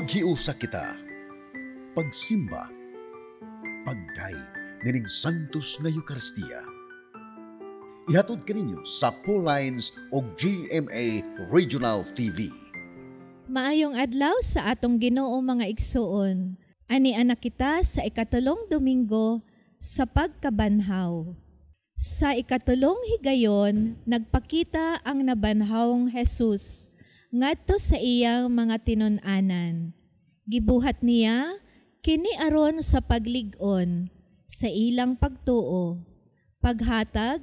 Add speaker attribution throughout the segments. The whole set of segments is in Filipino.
Speaker 1: Maghiusa kita, pagsimba, pagdaig nining Santos nga Eucharistia. Ihatod kaninyo sa Pauline's o GMA Regional TV.
Speaker 2: Maayong adlaw sa atong Ginoo mga igsuon. Ani anak kita sa ikatulong Domingo sa pagkabanhaw. Sa ikatulong higayon, nagpakita ang nabanhawng Jesus ngadto sa iyang mga tinun-anan. Gibuhat niya kini aron sa paglig-on sa ilang pagtuo, paghatag,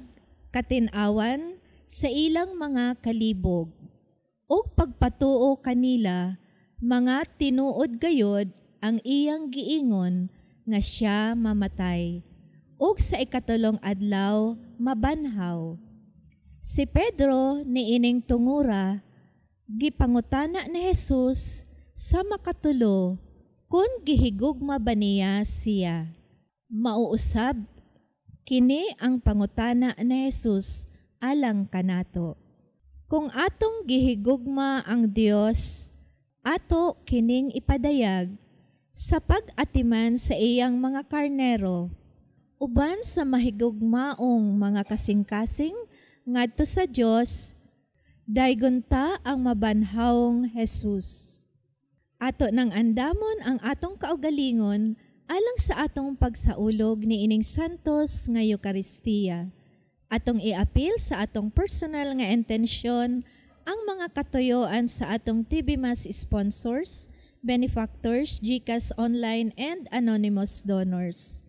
Speaker 2: katin-awan sa ilang mga kalibog, o pagpatuo kanila mga tinuod gayod ang iyang giingon nga siya mamatay, ug sa ikatulong adlaw mabanhaw. Si Pedro niining tungura, gipangutana ni Jesus sa makatulo kung gihigugma ba niya siya. Mauusab, kini ang pangutana ni Jesus alang kanato. Kung atong gihigugma ang Dios, ato kining ipadayag sa pag-atiman sa iyang mga karnero, uban sa mahigugmaong mga kasing-kasing ngadto sa Dios, daygunta ang mabanhawng Jesus. Ato nang andamon ang atong kaugalingon alang sa atong pagsaulog ni ining Santos nga Eucharistia. Atong iapil sa atong personal nga intensyon ang mga katuyoan sa atong TV Mass sponsors, benefactors, GCash online and anonymous donors.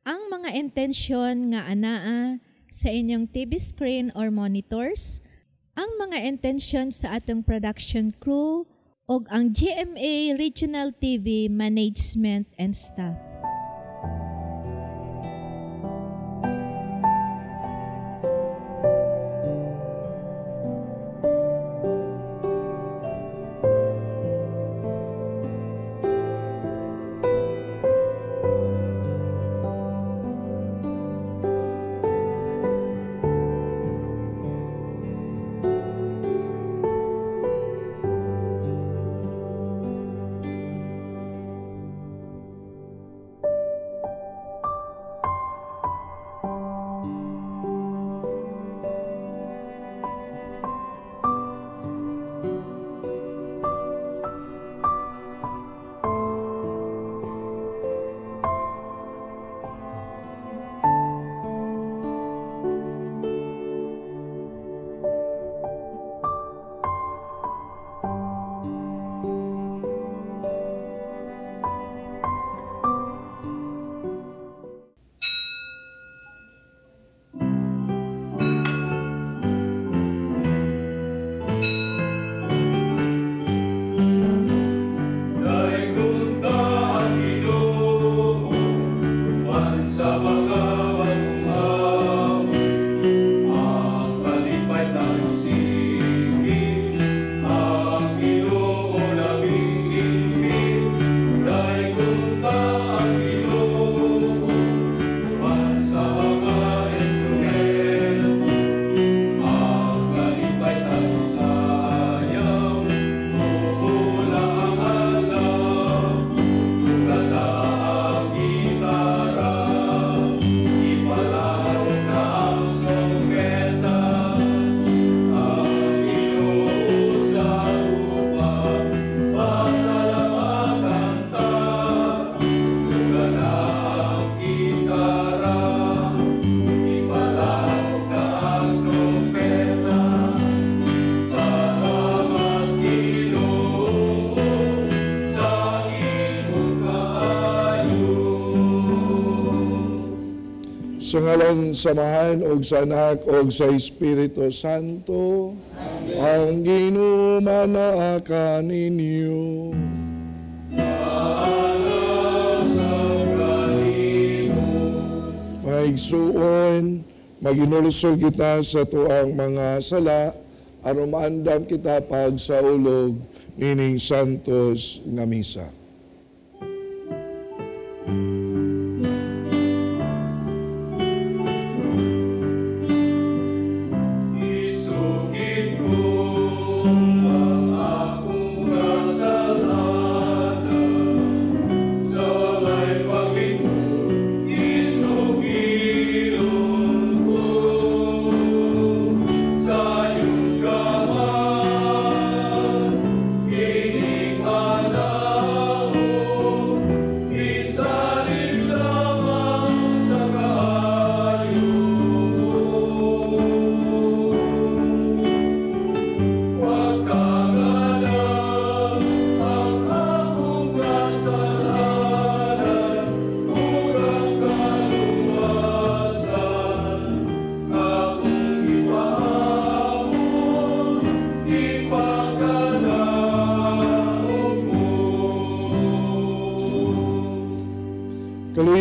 Speaker 2: Ang mga intensyon nga anaa sa inyong TV screen or monitors, ang mga intensyon sa atong production crew o ang GMA Regional TV Management and Staff.
Speaker 3: Sa ngalan samahan og sa anak og sa Espiritu Santo, amen. Ang Ginoo manaa ninyo. Maigsuon, maginulusol kita sa tuang mga sala, aron maandam kita pag sa ulog nining Santos nga misa.
Speaker 4: Isugid ko ang akong kasalanan.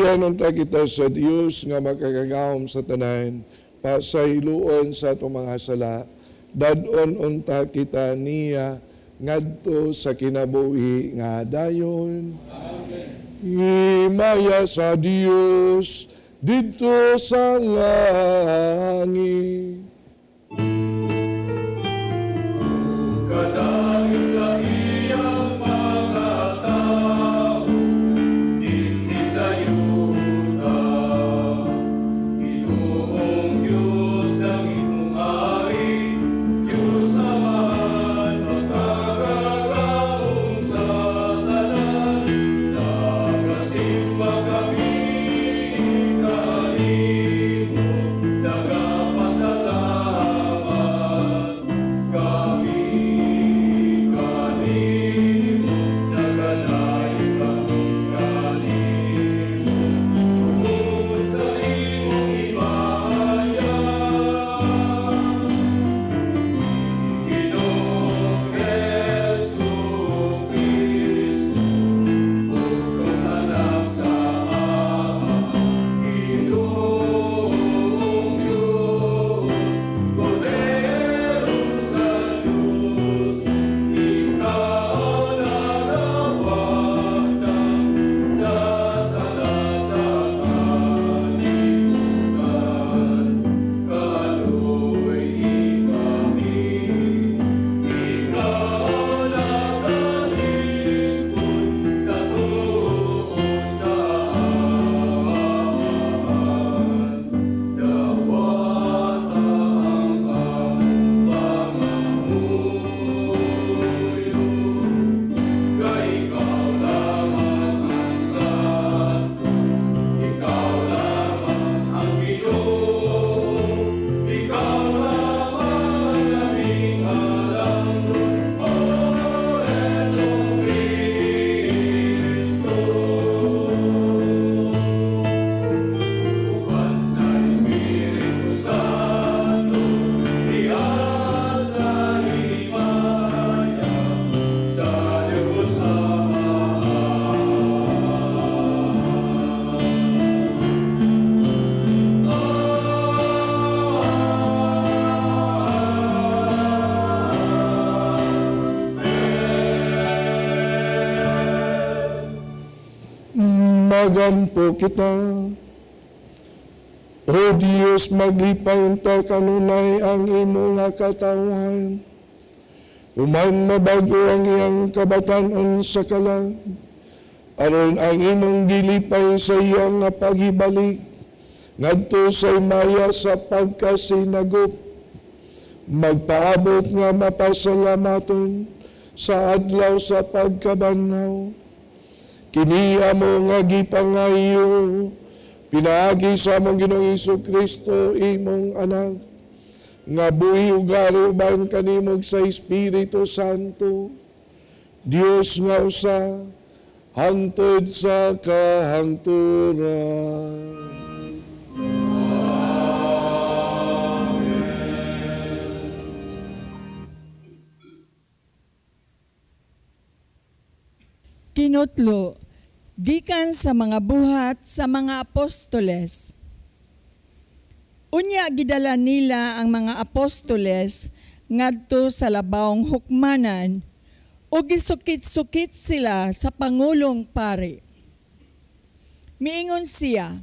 Speaker 3: Tukuyan unta kita sa Dios nga makakagahom sa tanan, pasayloon sa atong mga sala, dadon unta kita niya ngadto sa kinabuhi nga dayon. Amen. Himaya sa Dios dito sa langit. Magampo kita. O Diyos, maglipay unta kanunay ang imo nga katawan. Human mabago ang iyang kabatanon sa kalag. Aron ang imong gilipay sa iyang nga paghibalik. Ngadto sa imaya sa pagkasinagop. Magpaabot nga mapasalamaton sa adlaw sa pagkabanhaw. Kini amo nga gipangayo, pinaagi sa among Ginoong Jesu-Kristo, imong anak, nga buhi ugari uban kanimog sa Espiritu Santo, Dios nga usa, hangtod sa kahangturan.
Speaker 4: Kinutlo, gikan sa mga buhat sa mga apostoles. Unya gidala nila ang mga apostoles ngadto sa labawng hukmanan o gisukit-sukit sila sa Pangulong Pari. Miingon siya,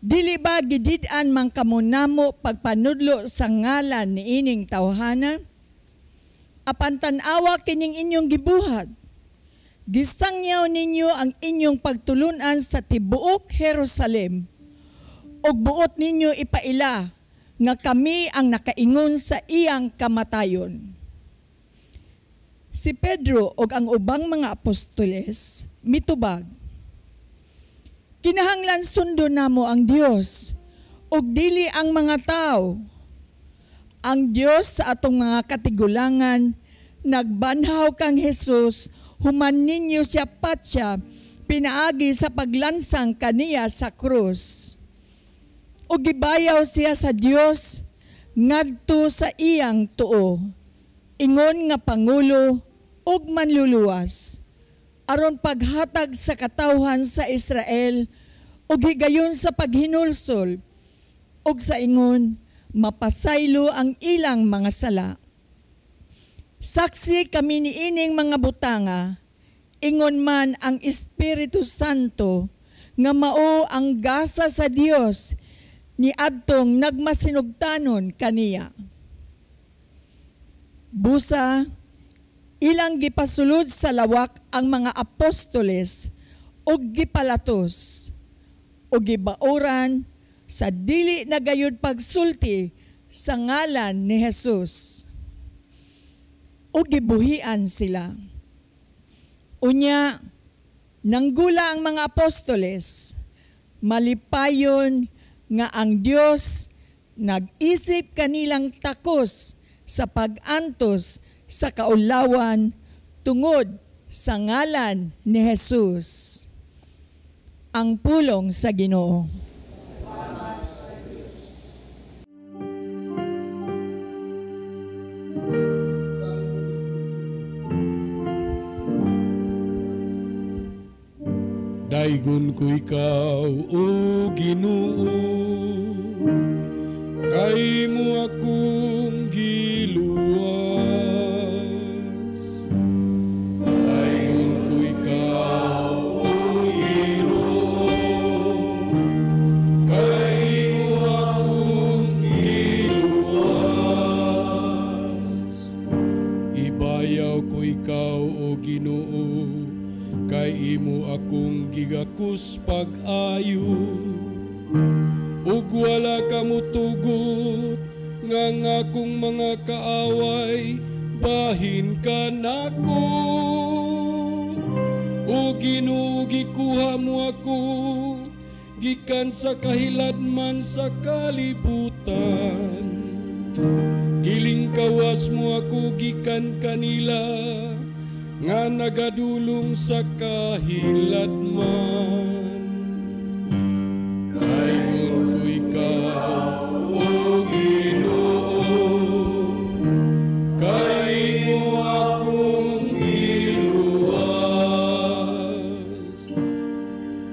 Speaker 4: dili ba gidid-an man kamo namo pagpanudlo sa ngalan ni ining tawhana? Apan tan-awa kining inyong gibuhat. Gisangyaw ninyo ang inyong pagtulunan sa tibuok Jerusalem ug buot ninyo ipaila nga kami ang nakaingon sa iyang kamatayon. Si Pedro ug ang ubang mga apostoles mitubag. Kinahanglan sundo namo ang Dios ug dili ang mga tao. Ang Dios sa atong mga katigulangan nagbanhaw kang Hesus. Human ninyo siya patya, pinaagi sa paglansang kaniya sa krus. O gibayaw siya sa Dios, ngadto sa iyang tuo, ingon nga Pangulo, ug manluluwas, aron paghatag sa katawhan sa Israel, ug higayon sa paghinulsol, ug sa ingon, mapasaylo ang ilang mga sala. Saksi kami ni ining mga butanga, ingon man ang Espiritu Santo, nga mao ang gasa sa Dios ni adtong nagmasinugtanon kaniya. Busa, ilang gipasulod sa lawak ang mga apostoles ug gipalatos ug gibauran sa dili na gayud pagsulti sa ngalan ni Jesus. Ug gibuhian sila. Unya, nanggula ang mga apostoles, malipayon nga ang Dios nag-isip kanilang takos sa pag-antos sa kaulawan tungod sa ngalan ni Jesus. Ang pulong sa Ginoo.
Speaker 3: Daigon ko ikaw, o Ginoo, kay mo akong giluwas. Daigon ko ikaw, o Ginoo, kay mo akong giluwas. Ibayaw ko ikaw, o Ginoo, kay imo akong gigakus pag-ayo, ug wala ka motugot nga akong mga kaaway bahin ka nako. O Ginoo, gikuha mo ako gikan sa kahiladman sa kalibutan, gilingkawas mo ako gikan kanila nga nagadulong sa kahiladman. Daigon ko ikaw, o Ginoo, kay mo akong giluwas.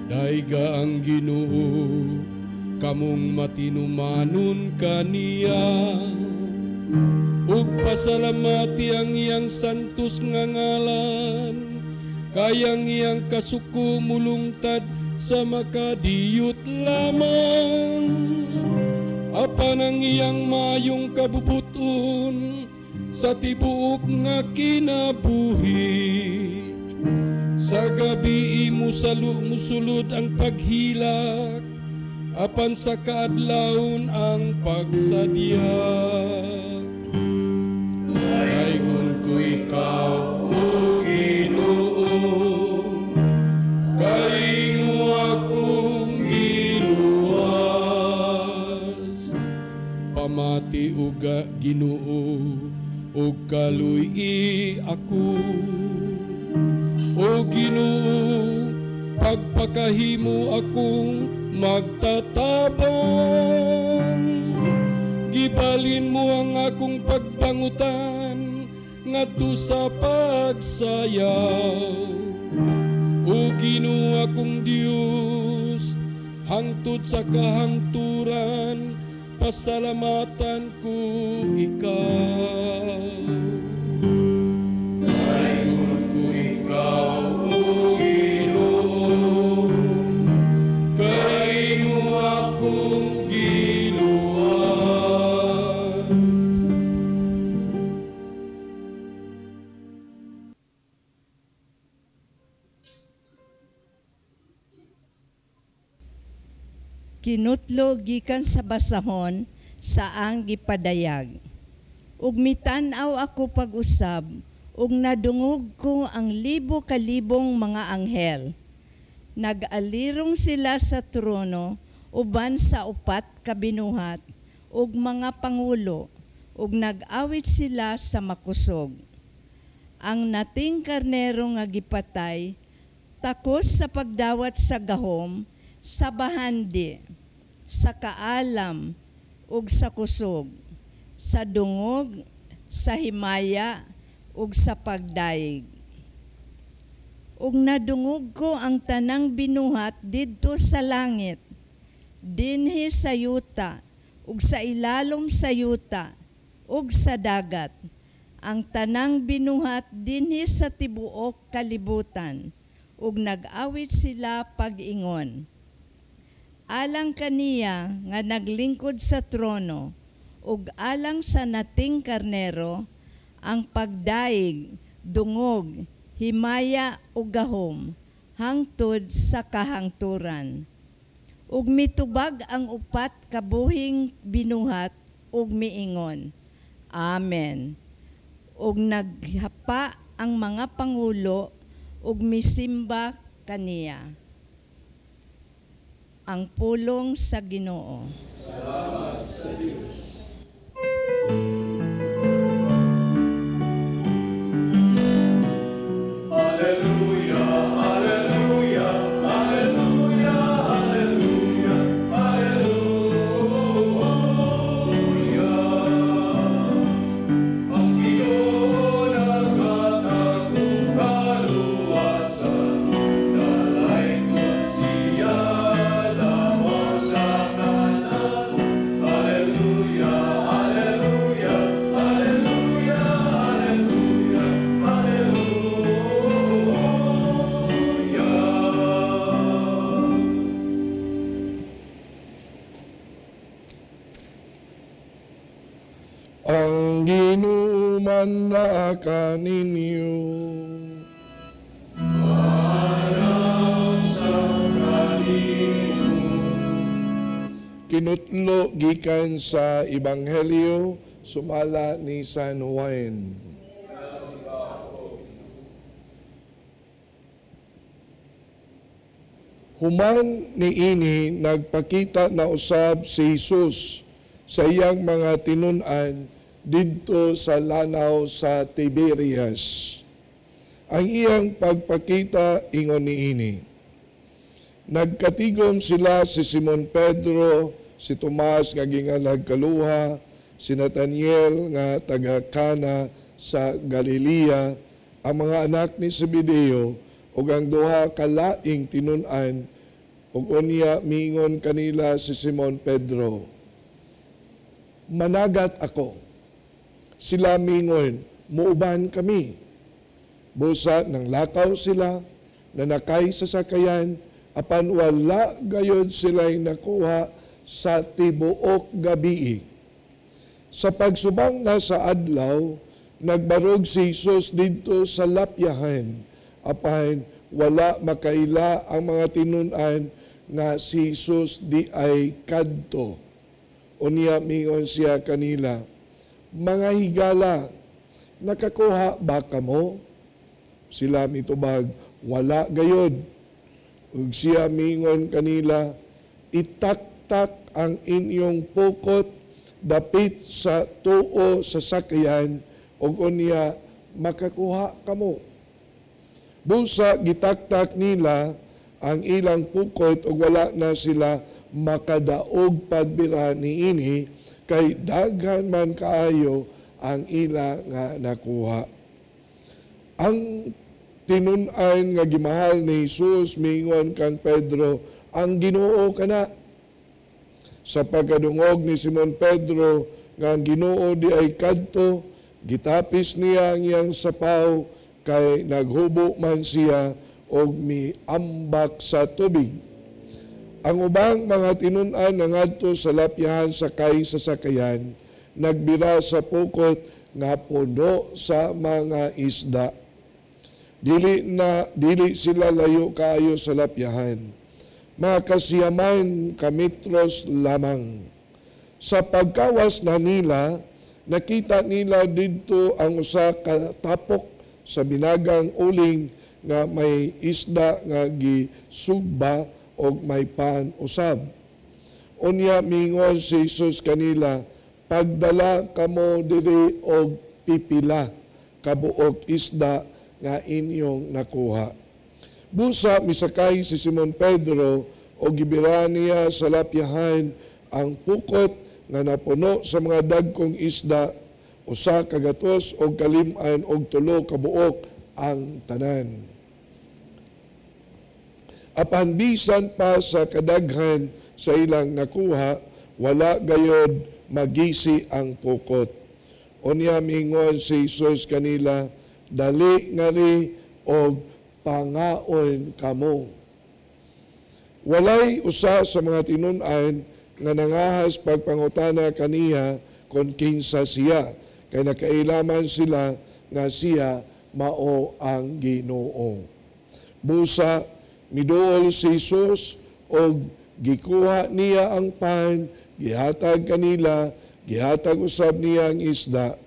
Speaker 3: Daiga ang Ginoo, kamong matinumanon kaniya, ug pasalamati ang iyang santos nga ngalan, kayang iyang kasuko mulungtad sa makadiyot lamang. Apan ang iyang mayong kabubuton sa tibuok nga kinabuhi. Sa gabi imo musulod ang paghilak, apan sa kaadlawon ang pagsadya. Daigon ko ikaw, o Ginoo, kay mo akong giluwas. Pamati uga Ginoo, ug kaluy ako. O Ginoo, pagpakahimo akong magtatabang. Gibalin mo ang akong pagbangutan ngadto sa pagsayaw. O Ginoo akong Dios, hangtod sa kahangturan, pasalamatan ko ikaw. Daigon ko ikaw, o Ginoo, kay mo akong giluwas.
Speaker 5: Kinutlo gikan sa basahon sa ang gipadayag. Ug mitan-aw ako pag-usab, ug nadungog ko ang libo-kalibong mga anghel. Nag-alirong sila sa trono, uban sa upat ka binuhat, ug mga pangulo, ug nag-awit sila sa makusog. Ang nating karnero nga gipatay, takos sa pagdawat sa gahom, sa bahandi, sa kaalam, ug sa kusog, sa dungog, sa himaya, ug sa pagdaig. ug nadungog ko ang tanang binuhat didto sa langit, dinhi sa yuta, ug sa ilalom sa yuta, ug sa dagat, ang tanang binuhat dinhi sa tibuok kalibutan, ug nag-awit sila pag-ingon. Alang kaniya nga naglingkod sa trono, ug alang sa nating karnero, ang pagdaig, dungog, himaya ug gahom, hangtod sa kahangturan. Ug mitubag ang upat kabuhing binuhat, ug miingon, Amen. Ug naghapa ang mga pangulo, ug misimba kaniya. Ang pulong sa Ginoo.
Speaker 3: Salamat sa Diyos. Ang ginuman na kaninyo. Marang sa kaninyo. Kinutlo gikan sa Ebanghelyo sumala ni San Juan. Human niini nagpakita na usab si Jesus sa iyang mga tinun-an didto sa lanaw sa Tiberias. Ang iyang pagpakita ingon niini. Nagkatigom sila si Simon Pedro, si Tomas nga gingalag Kaluha, si Nathaniel nga taga Cana sa Galilea, ang mga anak ni Zebedeo ug ang duha ka laing tinun-an, ug unya miingon kanila si Simon Pedro, managat ako. Sila mingon, muuban kami. Busa nang lakaw sila, nanakay sa sakayan, apan wala gayod sila'y nakuha sa tibuok gabi. Sa pagsubang na sa adlaw, nagbarog si Jesus dito sa lapyahan, apan wala makaila ang mga tinun-an nga si Jesus di ay kadto. Unya mingon siya kanila, mga higala, nakakuha ba kamo? Sila mitubag, wala gayod. Ug siya mingon kanila, itaktak ang inyong pukot dapit sa tuo sa sakayan, ug unya makakuha kamo. Busa gitaktak nila ang ilang pukot ug wala na sila makadaog pagbira niini, kay daghan man kaayo ang ila nga nakuha. Ang tinun-an nga gimahal ni Jesus mingon kang Pedro, ang Ginoo kana. Sa pagkadungog ni Simon Pedro nga ang Ginoo di ay kadto, gitapis niya ang iyang sapaw kay naghubo man siya og miambak sa tubig. Ang ubang mga tinun-an na ngadto sa lapyahan sakay sa sakayan, nagbira sa pukot nga puno sa mga isda. Dili sila layo kaayo sa lapyahan. Mga kasiyaman kamitros lamang. Sa pagkawas na nila, nakita nila dito ang usa ka tapok sa binagang uling nga may isda nga gisugba og may pan usab. Unya mingon si Jesus kanila, pagdala kamo diri og pipila kabuok isda nga inyong nakuha. Busa misakay si Simon Pedro o gibira niya sa lapyahan ang pukot nga napuno sa mga dagkong isda, usa ka gatos og kalim-an og tulo kabuok ang tanan. apan bisan pa sa kadaghan sa ilang nakuha, wala gayod magisi ang pukot. Unya mingon si Jesus kanila, dali ngari og pangaon kamo. Walay usa sa mga tinun-an nga nangahas pagpangutana kaniya kung kinsa siya, kay nakailaman sila nga siya mao ang Ginoo. Busa miduol si Jesus og gikuha niya ang pan, gihatag kanila, gihatag usab niya ang isda.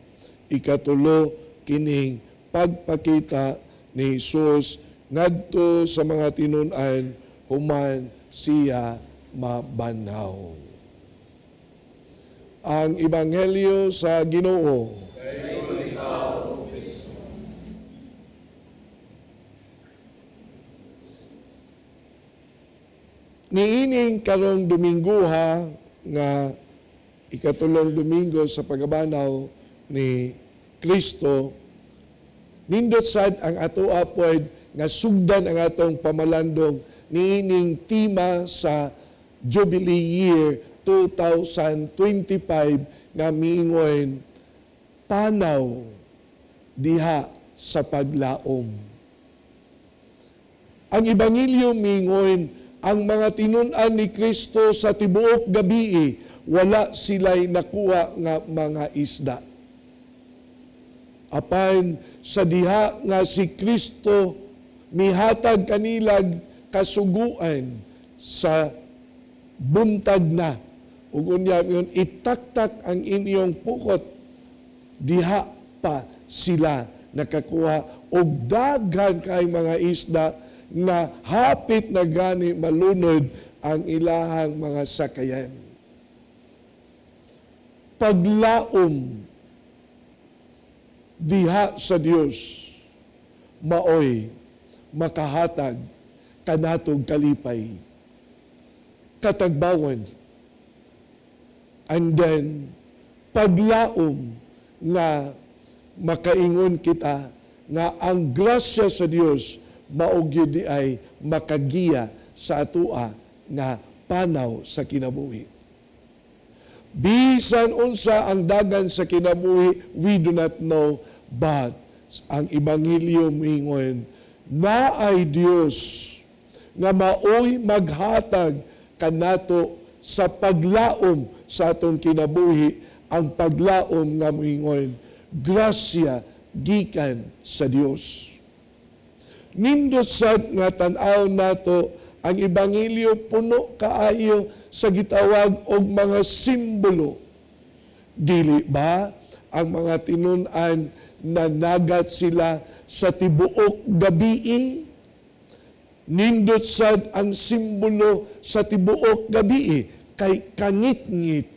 Speaker 3: Ikatulo kining pagpakita ni Jesus ngadto sa mga tinun-an human siya mabanhaw. Ang Ebanghelyo sa Ginoo. Niining karong Domingoha nga ikatulong Domingo sa pagbanaw ni Kristo, nindot sad ang ato apod nga sugdan ang atong pamalandong niining tema sa Jubilee Year 2025 nga miingon panaw diha sa paglaom. Ang Ebanghelyo miingon ang mga tinun-an ni Kristo sa tibuok gabii, wala sila'y nakuha nga mga isda. Apan sa diha nga si Kristo mihatag kanilag kasuguan sa buntag na. Ug unya yon itaktak ang inyong pukot, diha pa sila nakakuha og daghan kay mga isda na hapit na gani malunod ang ilahang mga sakayan. Paglaom diha sa Dios maoy makahatag kanatog kalipay, katagbawan, and then paglaom nga makaingon kita nga ang grasya sa Dios maog yun di ay makagiya sa atua nga panaw sa kinabuhi. Bisan unsa ang dagan sa kinabuhi, we do not know, but ang Ebanghelyo mingon, naay Dios nga maoy maghatag kanato sa paglaom sa atong kinabuhi, ang paglaom nga mingon, grasya gikan sa Dios. Nindot sad nga tan-aw nato ang Ebanghelyo puno kaayo sa gitawag og mga simbolo. Dili ba ang mga tinun-an na nagat sila sa tibuok gabii? Nindot sad ang simbolo sa tibuok gabii kay kangit-ngit.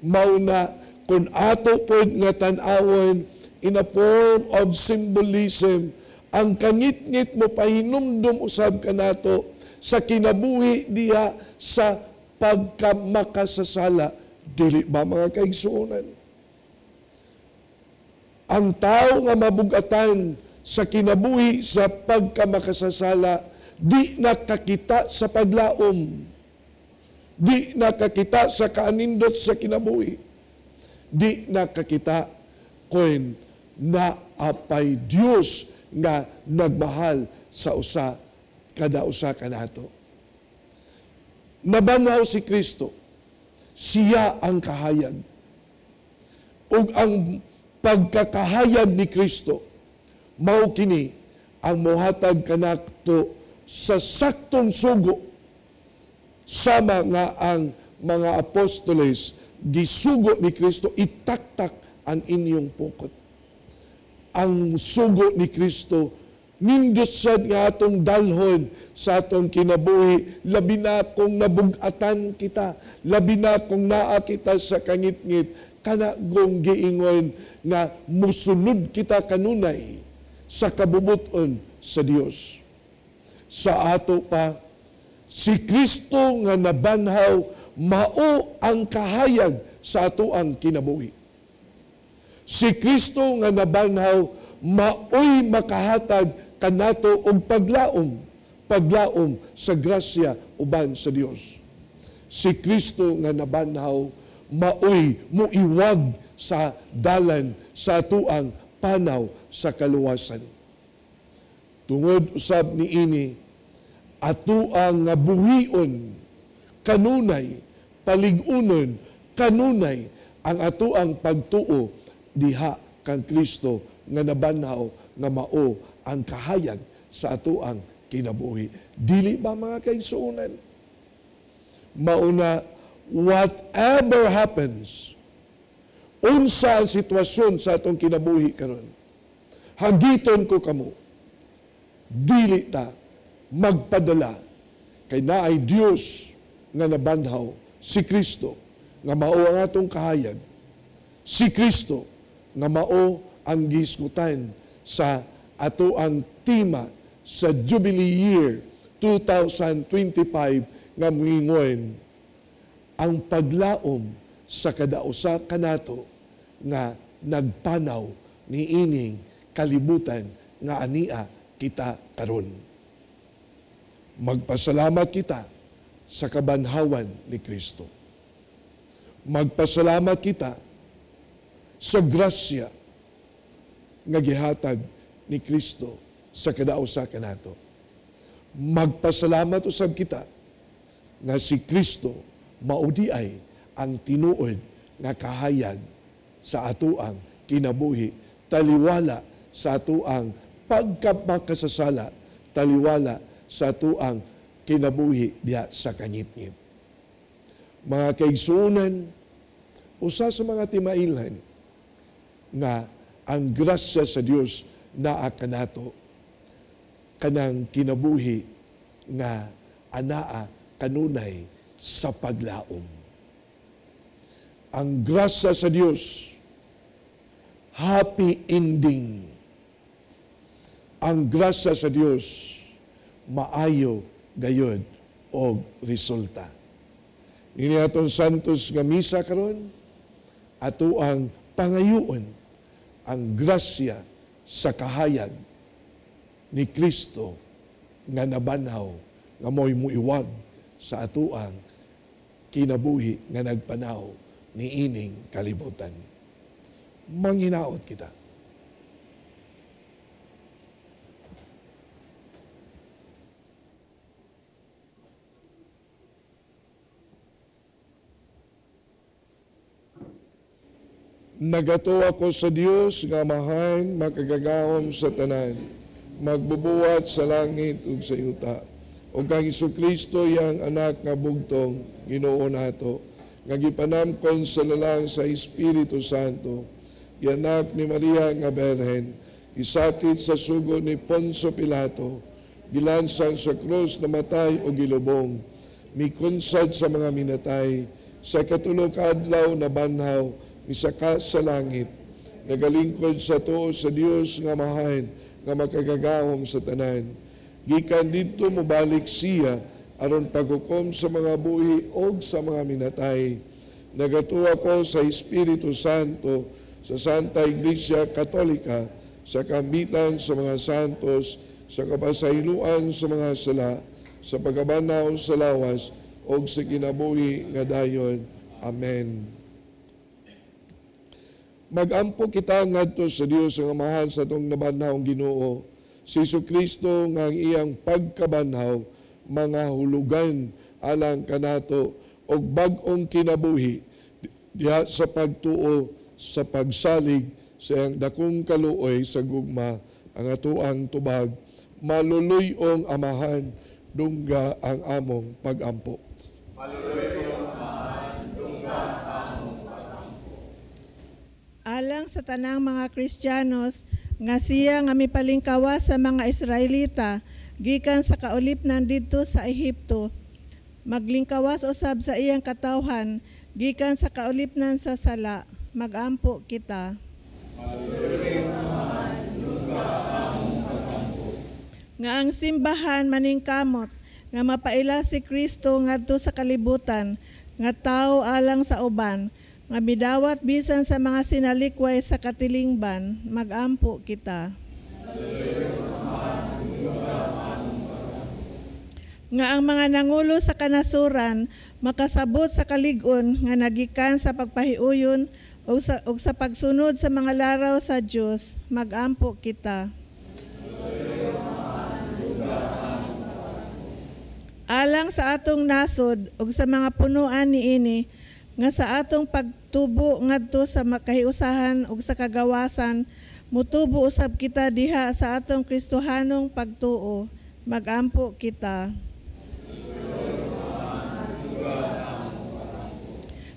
Speaker 3: Mauna kung ato pod nga tan-awon in a form of symbolism, ang kangit-ngit mo pahinumdum usab kanato sa kinabuhi diha sa pagkamakasasala. Dili ba mga kaigsuonan? Ang tao nga mabugatan sa kinabuhi sa pagkamakasasala, di nakakita sa paglaom. Di nakakita sa kaanindot sa kinabuhi. Di nakakita kung naapay Diyos nga nagmahal sa kada usa kanato. Nabanhaw si Kristo. Siya ang kahayag. Ug ang pagkakahayag ni Kristo mao kini ang mohatag kanato sa saktong sugo, sama nga ang mga apostoles gisugo ni Kristo, itaktak ang inyong pukot. Ang sugo ni Kristo nindot sad nga atong dalhon sa atong kinabuhi, labi na kung nabugatan kita, labi na kung naa kita sa kangit-ngit, kanagong giingon na musunod kita kanunay sa kabubuton sa Dios. Sa ato pa, si Kristo nga nabanhaw mao ang kahayag sa ato ang kinabuhi. Si Kristo nga nabanhaw maoy makahatag kanato og paglaom, paglaom sa grasya uban sa Dios. Si Kristo nga nabanhaw maoy muiwag sa dalan sa atuang panaw sa kaluwasan. Tungod usab niini atuang nga buhion kanunay paligunon kanunay ang atuang pagtuo diha kang Kristo nga nabanhaw nga mao ang kahayag sa atuang kinabuhi. Dili ba mga kaigsuonan? Mauna, whatever happens, unsa ang sitwasyon sa atong kinabuhi karon, hagiton ko kamo, dili ta magpadala kay naay Dios nga nabanhaw, si Kristo nga mao ang atong kahayag, si Kristo nga mao ang gisgutan sa atoang tema sa Jubilee Year 2025 nga moingon ang paglaom sa kadausa kanato nga nagpanaw niining kalibutan nga ania kita karon. Magpasalamat kita sa kabanhawan ni Kristo. Magpasalamat kita sa grasya nga gihatag ni Kristo sa kadausa kanato. Magpasalamat usab kita nga si Kristo maudi ay ang tinuod nga kahayag sa atuang kinabuhi, taliwala sa atuang pagkamakasasala, taliwala sa atuang kinabuhi diha sa kangitngit. Mga kaigsuonan, usa sa mga timailhan nga ang grasya sa Dios naa kanato kanang kinabuhi nga anaa kanunay sa paglaom. Ang grasya sa Dios, happy ending. Ang grasya sa Dios, maayo gayud og resulta. Nini atong santos nga misa karon, ato ang pangayuon ang grasya sa kahayag ni Kristo nga nabanhaw nga mo'y muiwag sa atuang kinabuhi nga nagpanaw ni ining kalibutan. Manghinaot kita. Nagato ako sa Dios nga amahan makagagahom sa tanan, magbubuhat sa langit ug sa yuta. O kang Jesucristo yang anak nga bugtong Ginoo nato, nga gipanamkon sa lalang sa Espiritu Santo, gianak ni Maria nga Berhen, gisakit sa sugo ni Poncio Pilato, gilansang sa krus namatay o gilubong, mikunsad sa mga minatay, sa katulog adlaw na banhaw, misaka sa langit, nagalingkod sa tuo sa Dios nga mahan, nga makagagahom sa tanan. Gikan dito mobalik siya aron paghukom sa mga buhi o sa mga minatay. Nagatuwa ko sa Espiritu Santo, sa Santa Iglesia Katolika, sa kambitan sa mga santos, sa kapasayloan sa mga sala, sa pagabanaw sa lawas, o sa kinabuhi nga dayon. Amen. Magampo kita ngadto sa Dios nga mahal sa itong nabanhawng Ginoo, si Jesucristo nga ang iyang pagkabanhaw, mga hulugan alang kanato og bag-ong kinabuhi diha sa pagtuo sa pagsalig sa iyang dakong kaluoy sa gugma ang atuang tubag, maluluyong amahan, dungga ang among pagampo.
Speaker 5: Alang sa tanang mga Kristiyanos, nga siya nga mipalingkawas sa mga Israelita, gikan sa kaulipnan didto sa Ehipto, maglingkawas usab sa iyang katawhan, gikan sa kaulipnan sa sala, magampo kita. Nga ang simbahan maningkamot, nga mapaila si Kristo ngadto sa kalibutan, nga tao alang sa uban, nga midawat bisan sa mga sinalikway sa katilingban, magampo kita. nga ang mga nangulo sa kanasuran makasabot sa kalig-on nga nagikan sa pagpahiuyon o sa pagsunod sa mga laraw sa Dios. Magampo kita. Alang sa atong nasod ug sa mga punuan niini nga sa atong pagtubo ngadto sa makahiusahan ug sa kagawasan, mutubo usab kita diha sa atong Kristohanong pagtuo. Magampo kita.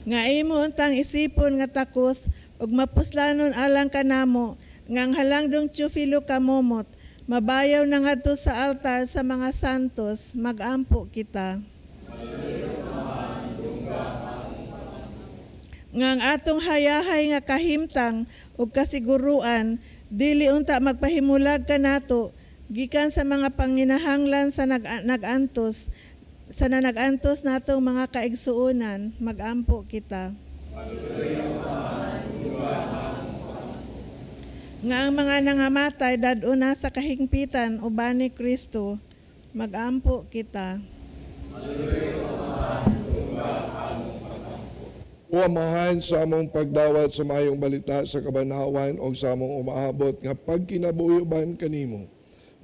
Speaker 5: Nga imo untang isipon nga takos ug mapuslanon alang kanamo nga ang halangdong Teofilo kamomot mabayaw na ngadto sa altar sa mga santos. Magampo kita. Nga ang atong hayahay nga kahimtang ug kasiguruan dili unta magpahimulag kanato gikan sa mga panginahanglan sa nagantos natong mga kaigsuonan. Magampo kita. Nga ang mga nangamatay daduna sa kahingpitan uban ni Kristo. Magampo kita.
Speaker 3: O amahan sa among pagdawat sa mayong balita sa kabanhawan o sa among umaabot nga pagkinabuyoban kanimo.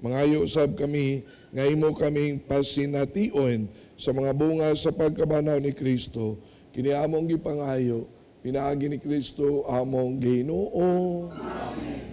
Speaker 3: Mangayo sab kami nga imo kaming pasination sa mga bunga sa pagkabanhaw ni Kristo. Kini among gipangayo, pinaagi ni Kristo among Ginoo. Amen.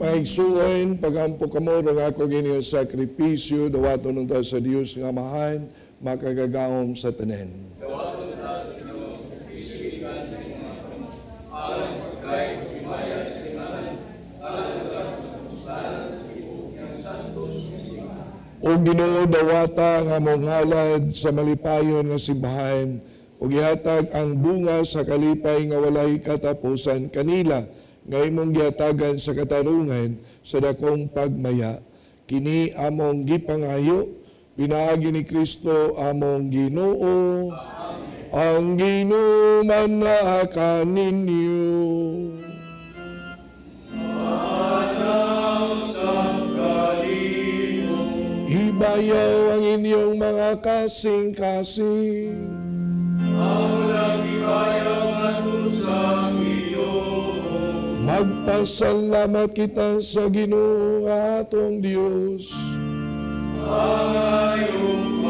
Speaker 3: Maigsuon, pagampo kamo, rong ako ginyo sakripisyo, dawaton nung ta sa Diyos nga amahan, makagagahom sa tanen. Dawaton ta sa Diyos, sakripisyo, ikan sa mga alang sa kay, kimaya sa singalan, alang sa kusalan sa ibukang santos, o Ginoo dawata nga mong halad sa malipayon nga simbahan, o gihatag ang bunga sa kalipay nga walay katapusan kanila, nga imong giatagan sa katarungan sa dakong pagmaya. Kini among gipangayo, pinaagi ni Kristo among Ginoo. Ang Ginoo man na kaninyo. Ibayaw ang inyong mga kasing-kasing. Ang nagibayaw ang usang magpasalamat kita sa Ginoo atong Dios. Ayong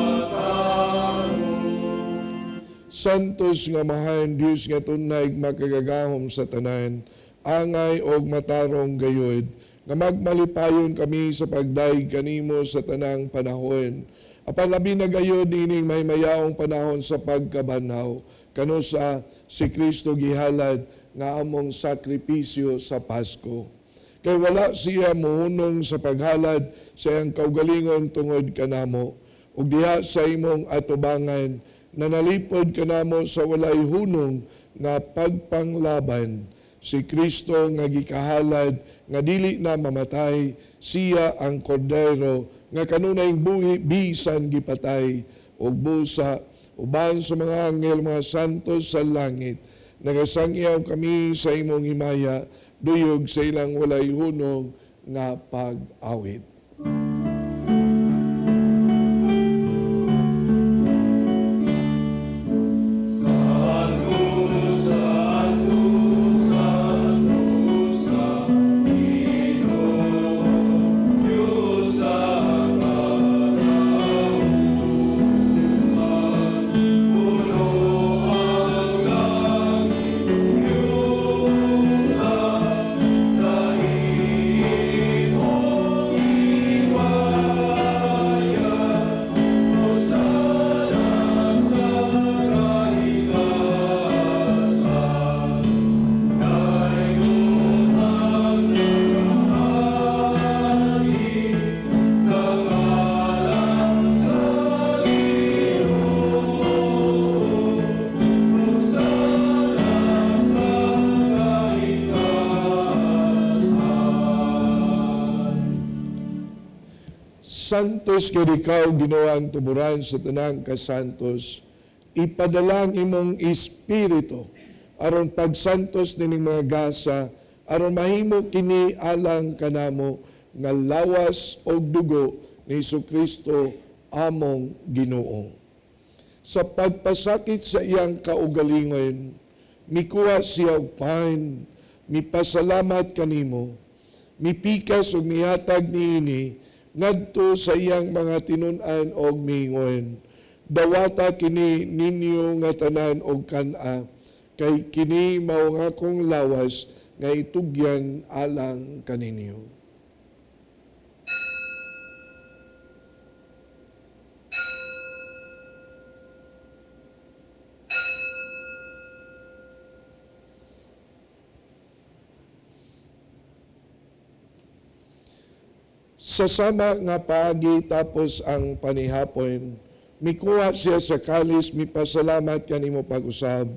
Speaker 3: santos nga mahan Dios nga tunay makagagahom sa tanan, angay og matarong gayod, nga magmalipayon kami sa pagdaig kanimo sa tanang panahon. Apan labi na gayod ining may mayaong panahon sa pagkabanhaw, kano sa si Kristo gihalad nga among sakripisyo sa Pasko. Kay wala siya muhunong sa paghalad sa iyang kaugalingon tungod kanamo, ug diha sa imong atubangan, nanalipod kanamo sa walay hunong nga pagpanglaban. Si Kristo nga gikahalad, nga dili na mamatay, siya ang kordero nga kanunay buhi bisan gipatay ug busa uban sa mga anghel mga santos sa langit. Nagasangyaw kami sa imong himaya, duyog sa ilang walay hunong nga pag-awit. Santos kay ikaw ginawang tuburan sa tanang kasantos, ipadalang imong espiritu aron pagsantos nining mga gasa aron mahimo kini alang kanamo nga lawas o dugo ni Jesucristo among Ginoo. Sa pagpasakit sa iyang kaugalingon, mikuha siya og pain, mipasalamat kanimo, mipikas ug mihatag niini ngadto sa iyang mga tinun-an og mingon. Dawata kini ninyo nga tanan og kana, kay kini mao nga akong lawas nga itugyan alang kaninyo. Sa sama nga paagi tapos ang panihapon, mikuha siya sa kalis, mipasalamat kanimo pag-usab,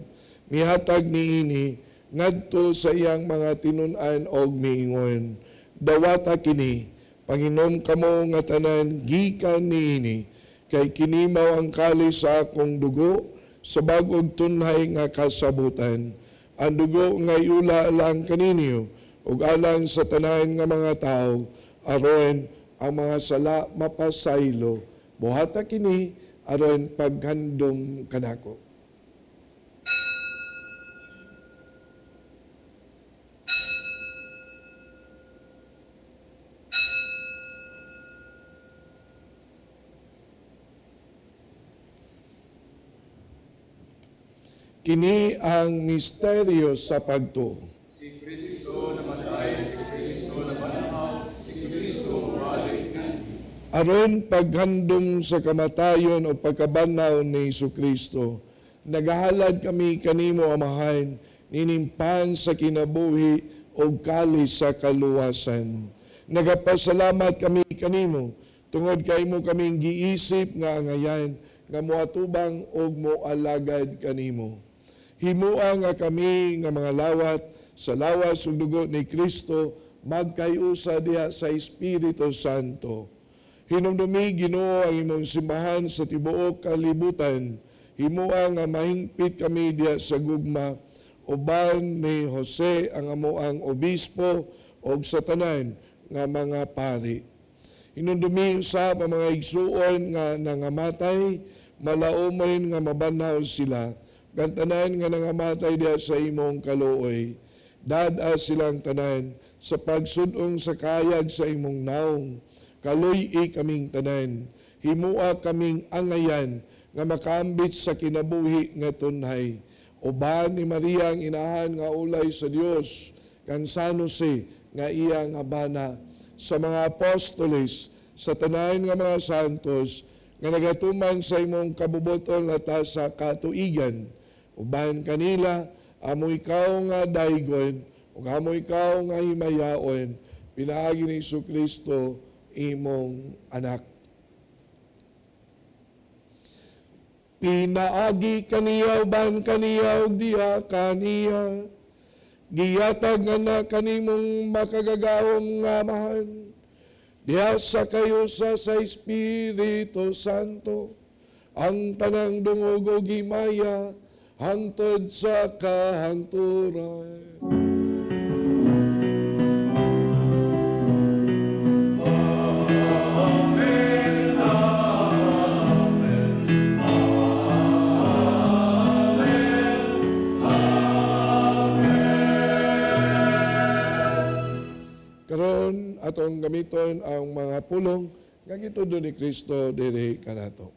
Speaker 3: mihatag niini ngadto sa iyang mga tinun-an og miingon. Dawata kini, Panginom kamo nga tanan gikan niini, kay kini mao ang kalis sa akong dugo sa bag-ong tunhay nga kasabutan. Ang dugo nga iula lang kaninyo ug alang sa tanan nga mga tao, aron ang mga sala mapasaylo, buhata kini aron paghandom kanako. Kini ang misteryo sa pagtuo.
Speaker 6: Si Kristo namatay, si Kristo napanahaw, si Kristo balik.
Speaker 3: Aron paghandom sa kamatayon o pagkabanaw ni Jesucristo, nagahalad kami kanimo amahan, ninimpan sa kinabuhi o kalis sa kaluwasan. Nagapasalamat kami kanimo, tungod kay mo kaming giisip nga angayan, nga moatubang og moalagad kanimo. Himua nga kami nga mga lawat sa lawas ug dugo ni Kristo magkayusa diha sa Espiritu Santo. Hinumdumi Ginoo ang imong simbahan sa tibuok kalibutan. Himua nga mahingpit kami diha sa gugma uban ni Jose ang amoang obispo ug sa tanan nga mga pari. Hinumdumi usab ang mga igsuon nga nangamatay, malaumon nga mabanaw sila. Gantanan nga nangamatay diha sa imong kaluoy, dada silang tanan sa pagsudong sa kayag sa imong naong, kaluy-i kaming tanan, himua kaming angayan nga makaambit sa kinabuhi nga tunhay. Uban ni Maria ang inahan nga ulay sa Dios, kang San Jose nga iya nga bana, sa mga apostoles, sa tanan nga mga santos, nga nagatuman sa imong kabubuton lata sa katuigan. Uban kanila, amo ikaw nga daygon, ug amo ikaw nga himayaon, pinaagi ni Jesucristo imong anak. Pinaagi kaniya uban kaniya ug diha kaniya, giyatag nga na kanimong makagagahom nga amahan, Diha sa kayo sa Espiritu Santo, ang tanang dungog o gimaya, hangtod sa kahangturan. Karon atong gamiton ang mga pulong nga gitudo ni Kristo diri kanato.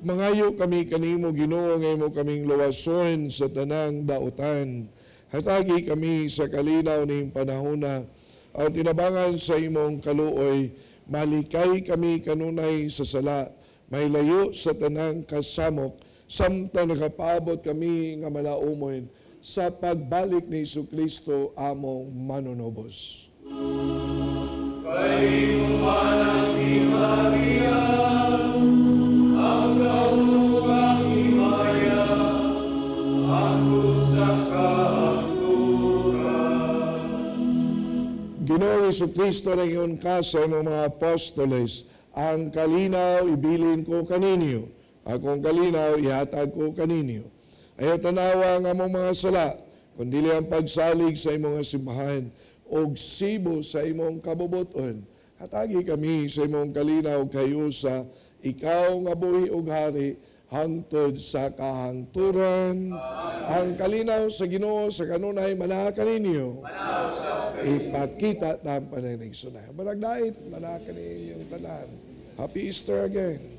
Speaker 3: Mangayo kami kanimo Ginoo nga imo kaming luwason sa tanang dautan. Hatagi kami sa kalinaw ning panahona ang tinabangan sa imong kaluoy. Malikay kami kanunay sa sala, may layo sa tanang kasamok, samtang nakapaabot kami nga malaumon sa pagbalik ni Jesucristo among manunobos.
Speaker 6: Kay umanang imariyan, ang kaunugang himaya, angkot sa kahangturan.
Speaker 3: Ginoong Jesucristo na iyon ka sa imong mga apostoles, ang kalinaw ibilin ko kaninyo, akong kalinaw ihatag ko kaninyo. Ayaw tanawa nga mong mga sala, kundili ang pagsalig sa imong simbahan, o sibo sa imong kabubuton. Hatagi kami sa imong kalinaw kayo sa ikaw nga buhi ug hari hangtod sa kahangturan. Ang kalinaw sa Ginoo sa kanunay manaha kaninyo. Ipakita ta ang pananigsunay. Baragdait manaha kaninyong tanan. Happy Easter again.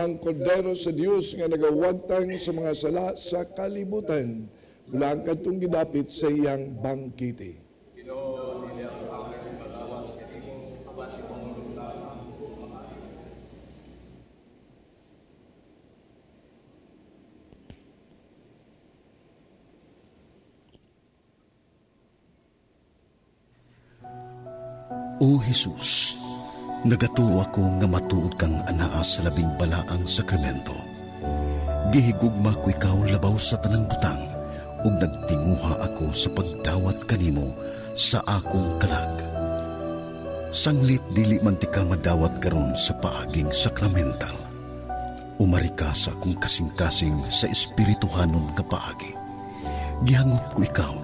Speaker 3: Ang kordero sa Dios nga nagawagtang sa mga sala sa kalibutan, mula ang kadtong gidapit sa iyang bangkite.
Speaker 1: O Jesus, nagatuo ako nga matuod kang anaa sa labing balaang sakramento. Gihigugma ko ikaw labaw sa tanang butang, ug nagtinguha ako sa pagdawat kanimo sa akong kalag. Sanglit dili man ti ka madawat karon sa paaging sakramental. Umari ka sa akong kasing-kasing sa espirituhanon nga paagi. Gihangop ko ikaw,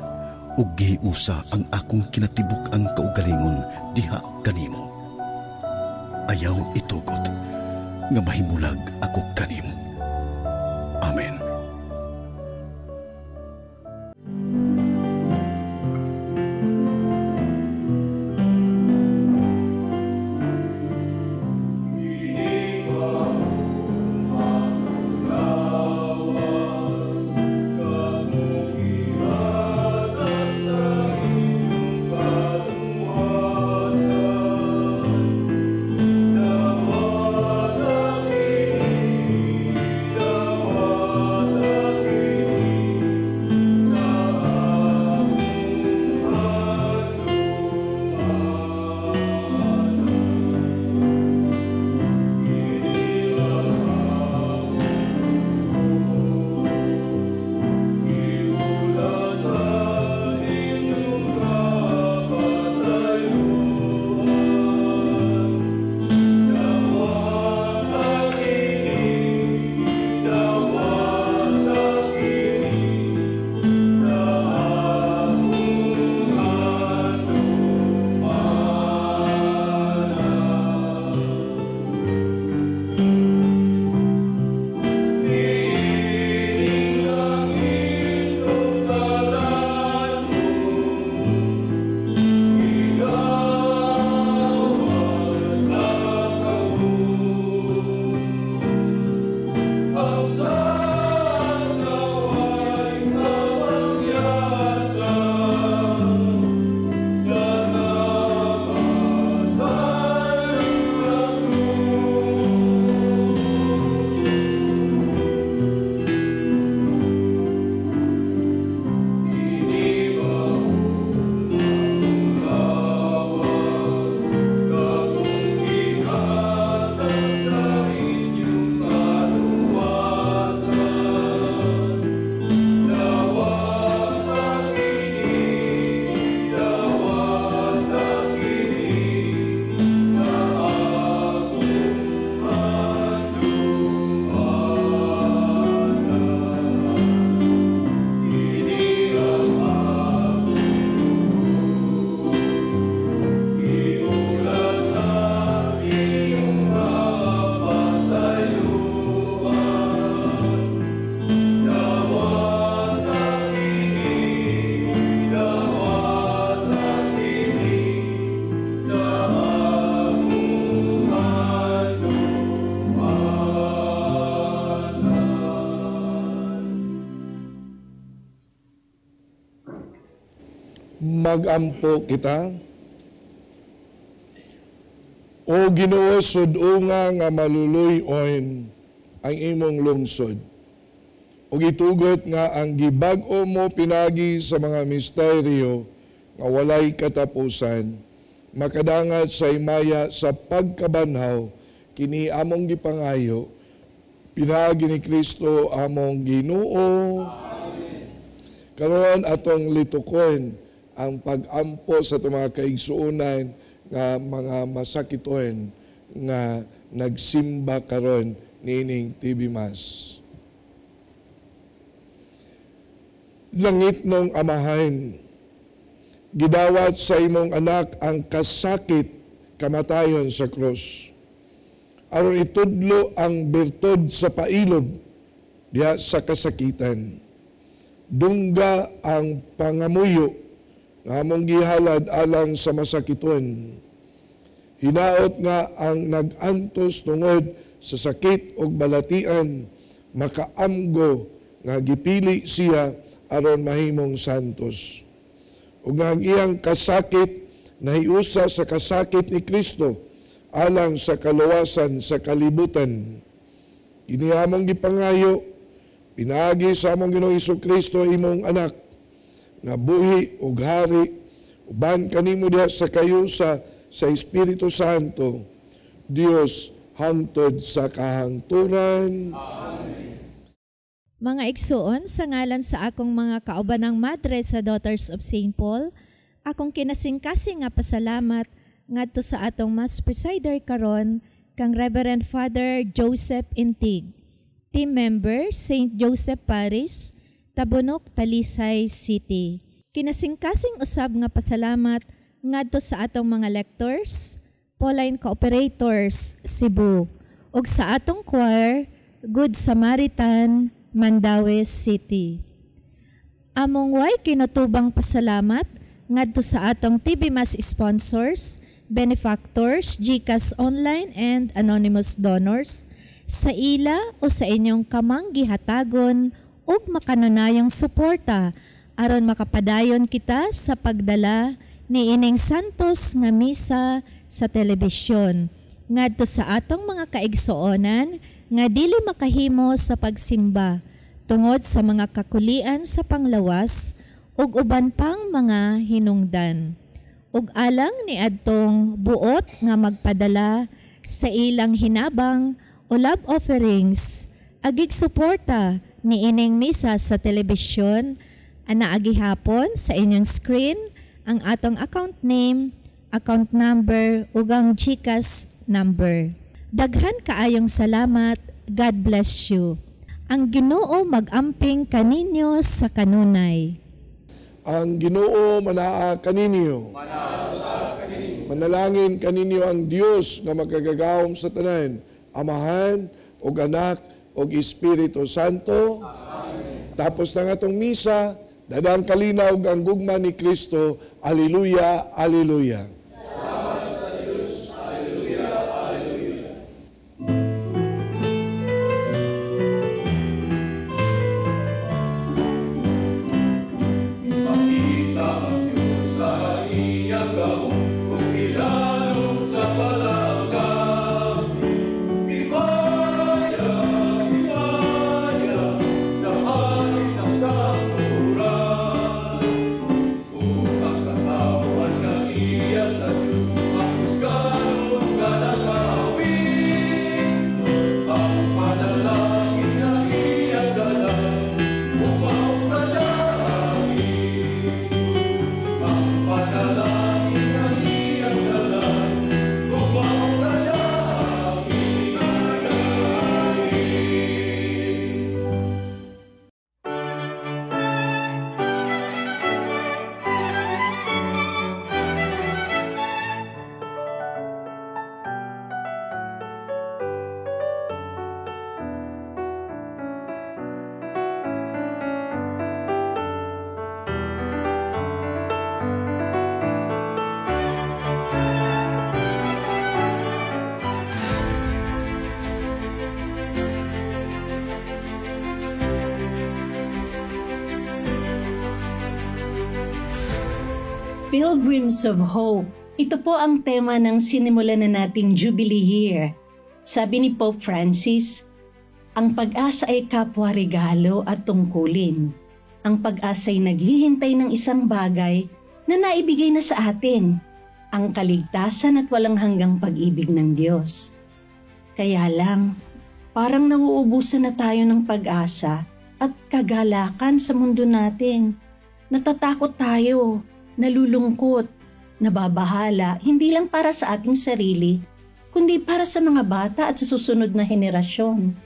Speaker 1: ug gihiusa ang akong kinatibuk ang kaugalingon diha kanimo. Ayaw itugot nga mahimulag ako kanimo. Amen.
Speaker 3: magampo kita. O Ginoo, sud-unga nga maluluy-on ang imong lungsod. O gitugot nga ang gibag-o mo pinagi sa mga misteryo nga walay katapusan, makadangat sa imaya sa pagkabanhaw, kini among gipangayo, pinagi ni Kristo among Ginoo. Karon atong litukon ang pag-ampo sa mga kaigsuonan nga mga masakiton nga nagsimba karon nining TV Mass. Langit nung amahan, gidawat sa imong anak ang kasakit kamatayon sa krus. Aron itudlo ang bertod sa pailog diha sa kasakitan. Dungga ang pangamuyo nga among gihalad alang sa masakiton. Hinaot nga ang nag-antos tungod sa sakit o balatian, makaamgo nga gipili siya aron mahimong santos. Ug nga ang iyang kasakit nahiusa sa kasakit ni Kristo alang sa kaluwasan sa kalibutan. Kini among gipangayo, pinagi sa among Ginoong Hesukristo imong anak, nga buhi ug hari, uban kanimo diha sa kayusa sa Espiritu Santo, Dios hangtod sa kahangturan.
Speaker 2: Amen. Mga igsuon, sa ngalan sa akong mga kaubanang madre sa Daughters of St. Paul, akong kinasingkasing nga pasalamat ngadto sa atong Mass Presider karon kang Reverend Father Joseph Intig, team member St. Joseph Parish, Tabunok, Talisay City. Kinasingkasing usab nga pasalamat ngadto sa atong mga lectors, Pauline Cooperators Cebu, ug sa atong choir Good Samaritan Mandaue City. Among way kinutubang pasalamat ngadto sa atong TV Mass sponsors, benefactors, GCash Online and anonymous donors sa ila o sa inyong kamang gihatagon ug makanunayong suporta aron makapadayon kita sa pagdala ni ining santos nga misa sa telebisyon ngadto sa atong mga kaigsuonan nga dili makahimo sa pagsimba tungod sa mga kakulian sa panglawas ug uban pang mga hinungdan. Ug alang ni adtong buot nga magpadala sa ilang hinabang o love offerings, agig suporta ni ining misa sa telebisyon, ana agihapon sa inyong screen ang atong account name, account number ug ang GCash number. Daghan kaayong salamat. God bless you. Ang Ginoo mag-amping kaninyo sa kanunay.
Speaker 3: Ang Ginoo manaa kaninyo. Manalangin kaninyo ang Dios nga magkagagahom sa tanan, Amahan ug Anak ug Espiritu Santo. Amen. Tapos na nga itong misa, dadang kalinaw ang gugma ni Kristo. Alleluia, alleluia.
Speaker 6: Salamat sa Diyos. Alleluia, alleluia. Makita ang Diyos sa iyang gahong, kung ilalong sa palanggang. Bihaya, bihaya, sa isang kapuran. Kung ang katawan ng iya
Speaker 7: Pilgrims of Hope. Ito po ang tema ng sinimulan na nating Jubilee Year. Sabi ni Pope Francis, ang pag-asa ay kapwa regalo at tungkulin. Ang pag-asa ay naghihintay ng isang bagay na naibigay na sa atin, ang kaligtasan at walang hanggang pag-ibig ng Diyos. Kaya lang, parang nauubusan na tayo ng pag-asa at kagalakan sa mundo natin. Natatakot tayo, nalulungkot, nababahala, hindi lang para sa ating sarili, kundi para sa mga bata at sa susunod na henerasyon.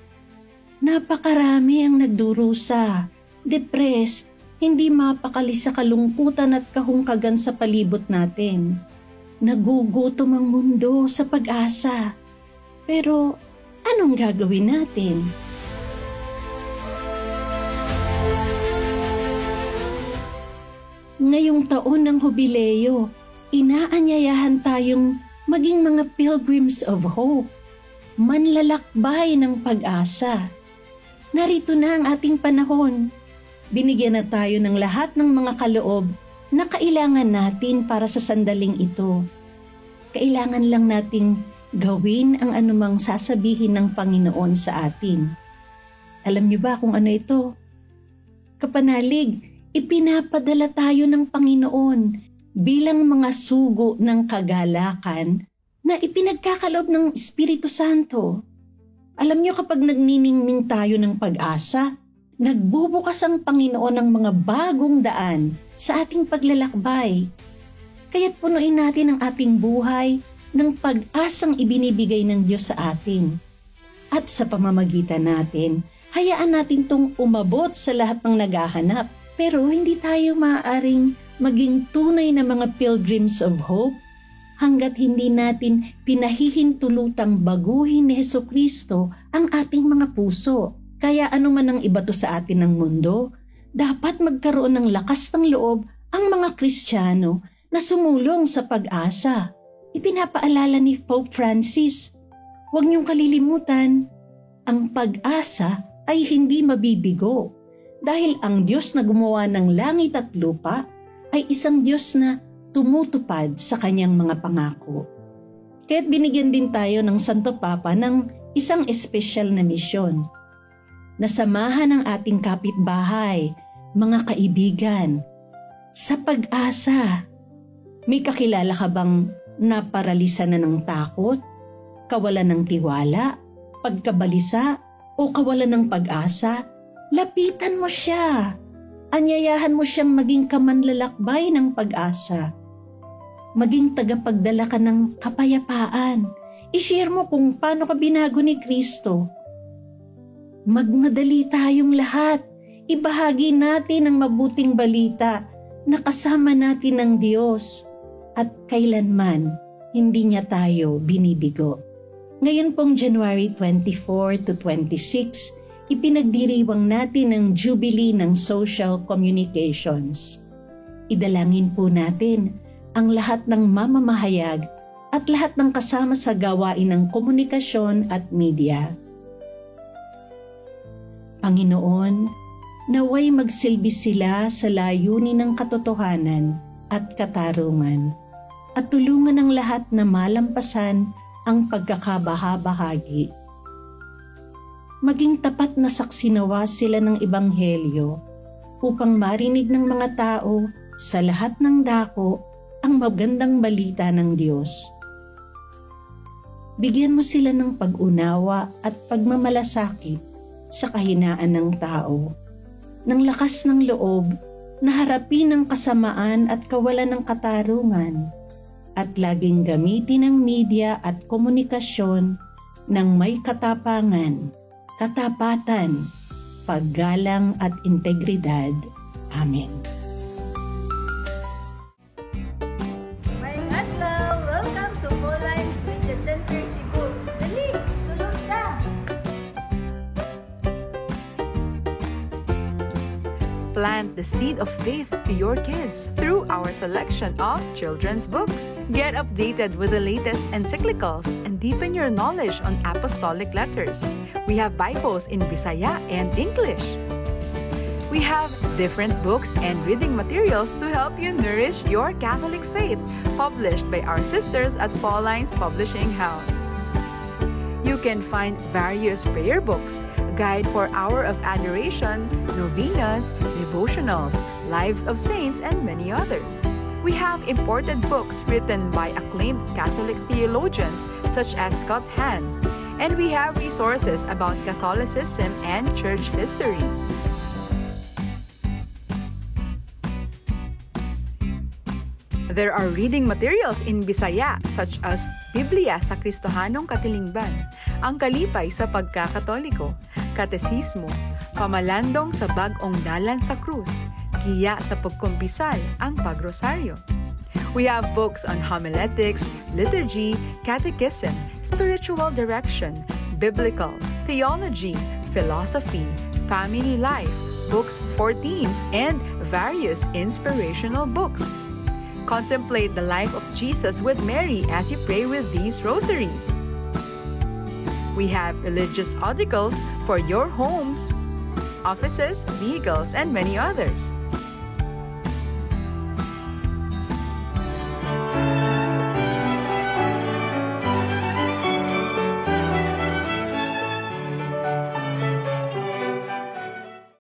Speaker 7: Napakarami ang nagdurusa, depressed, hindi mapakali sa kalungkutan at kahungkagan sa palibot natin. Nagugutom ang mundo sa pag-asa. Pero anong gagawin natin? Ngayong taon ng Hubileo, inaanyayahan tayong maging mga Pilgrims of Hope, manlalakbay ng pag-asa. Narito na ang ating panahon. Binigyan na tayo ng lahat ng mga kaloob na kailangan natin para sa sandaling ito. Kailangan lang nating gawin ang anumang sasabihin ng Panginoon sa atin. Alam niyo ba kung ano ito? Kapanalig, ipinapadala tayo ng Panginoon bilang mga sugo ng kagalakan na ipinagkakaloob ng Espiritu Santo. Alam niyo kapag nagniningning tayo ng pag-asa, nagbubukas ang Panginoon ng mga bagong daan sa ating paglalakbay. Kaya't punuin natin ang ating buhay ng pag-asang ibinibigay ng Diyos sa atin. At sa pamamagitan natin, hayaan natin itong umabot sa lahat ng naghahanap. Pero hindi tayo maaaring maging tunay na mga Pilgrims of Hope hanggat hindi natin pinahihintulutang baguhin ni Hesukristo ang ating mga puso. Kaya anuman ang ibato sa atin ng mundo, dapat magkaroon ng lakas ng loob ang mga Kristiyano na sumulong sa pag-asa. Ipinapaalala ni Pope Francis, huwag niyong kalilimutan, ang pag-asa ay hindi mabibigo. Dahil ang Diyos na gumawa ng langit at lupa ay isang Diyos na tumutupad sa kanyang mga pangako. Kaya't binigyan din tayo ng Santo Papa ng isang espesyal na misyon. Nasamahan ang ating kapitbahay, mga kaibigan, sa pag-asa. May kakilala ka bang naparalisa na ng takot, kawalan ng tiwala, pagkabalisa o kawalan ng pag-asa? Lapitan mo siya. Anyayahan mo siyang maging kamanlalakbay ng pag-asa. Maging tagapagdala ka ng kapayapaan. I-share mo kung paano ka binago ni Kristo. Magmadali tayong lahat. Ibahagi natin ang mabuting balita na kasama natin ng Diyos at kailanman hindi niya tayo binibigo. Ngayon pong January 24 to 26, ipinagdiriwang natin ang Jubilee ng Social Communications. Idalangin po natin ang lahat ng mamamahayag at lahat ng kasama sa gawain ng komunikasyon at media. Panginoon, naway magsilbi sila sa layunin ng katotohanan at katarungan at tulungan ang lahat na malampasan ang pagkakabahabahagi. Maging tapat na saksinawa sila ng Ebanghelyo upang marinig ng mga tao sa lahat ng dako ang magandang balita ng Diyos. Bigyan mo sila ng pag-unawa at pagmamalasakit sa kahinaan ng tao, ng lakas ng loob na harapin ang kasamaan at kawalan ng katarungan, at laging gamitin ang media at komunikasyon ng may katapangan, katapatan, paggalang at integridad. Amen.
Speaker 8: Mayang adlaw! Welcome to Pauline's Media Center Cebu. Dali! Sulod ka!
Speaker 9: Plant the seed of faith to your kids through our selection of children's books. Get updated with the latest encyclicals and deepen your knowledge on apostolic letters. We have Bibles in Bisaya and English. We have different books and reading materials to help you nourish your Catholic faith, published by our sisters at Pauline's Publishing House. You can find various prayer books, Guide for Hour of Adoration, novenas, devotionals, Lives of Saints, and many others. We have imported books written by acclaimed Catholic theologians such as Scott Hahn, and we have resources about Catholicism and church history. There are reading materials in Bisaya such as Biblia sa Kristohanong Katilingban, Ang Kalipay sa Pagkakatoliko, Katesismo, Pamalandong sa Bag-ong Dalan sa Krus, Giya sa Pagkumpisal, Ang Pagrosaryo. We have books on homiletics, liturgy, catechism, spiritual direction, biblical, theology, philosophy, family life, books for teens, and various inspirational books. Contemplate the life of Jesus with Mary as you pray with these rosaries. We have religious articles for your homes, offices, vehicles, and many others.